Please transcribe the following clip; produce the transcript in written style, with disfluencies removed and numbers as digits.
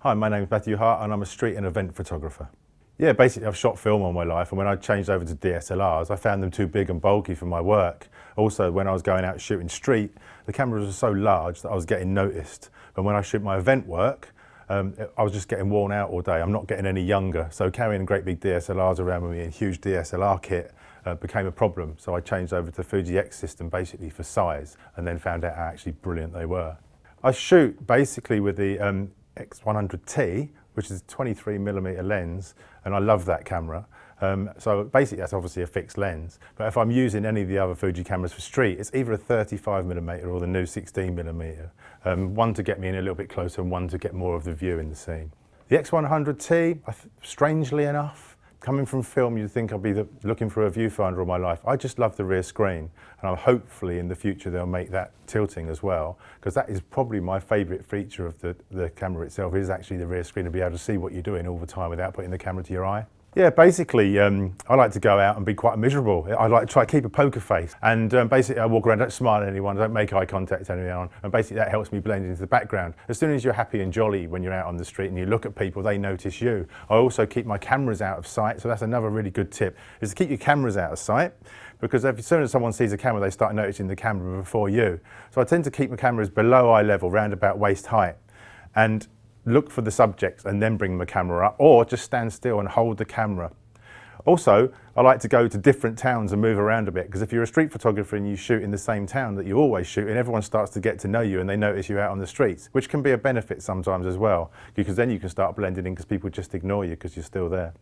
Hi, my name is Matthew Hart and I'm a street and event photographer. Yeah, basically I've shot film all my life, and when I changed over to DSLRs, I found them too big and bulky for my work. Also, when I was going out shooting street, the cameras were so large that I was getting noticed. But when I shoot my event work, I was just getting worn out all day. I'm not getting any younger. So carrying great big DSLRs around with me and huge DSLR kit became a problem. So I changed over to the Fuji X system basically for size, and then found out how actually brilliant they were. I shoot basically with the X100T, which is a 23mm lens, and I love that camera. So basically that's obviously a fixed lens, but if I'm using any of the other Fuji cameras for street, it's either a 35mm or the new 16mm. One to get me in a little bit closer and one to get more of the view in the scene. The X100T, strangely enough, coming from film, you'd think I'd be looking for a viewfinder all my life. I just love the rear screen, and hopefully in the future they'll make that tilting as well, because that is probably my favourite feature of the camera itself, is actually the rear screen, to be able to see what you're doing all the time without putting the camera to your eye. Yeah, basically, I like to go out and be quite miserable. I like to try to keep a poker face, and basically I walk around, don't smile at anyone, don't make eye contact with anyone, and basically that helps me blend into the background. As soon as you're happy and jolly when you're out on the street and you look at people, they notice you. I also keep my cameras out of sight, so that's another really good tip, is to keep your cameras out of sight, because as soon as someone sees a camera, they start noticing the camera before you. So I tend to keep my cameras below eye level, round about waist height, and look for the subjects and then bring the camera up, or just stand still and hold the camera. Also, I like to go to different towns and move around a bit, because if you're a street photographer and you shoot in the same town that you always shoot in, everyone starts to get to know you and they notice you out on the streets, which can be a benefit sometimes as well, because then you can start blending in because people just ignore you because you're still there.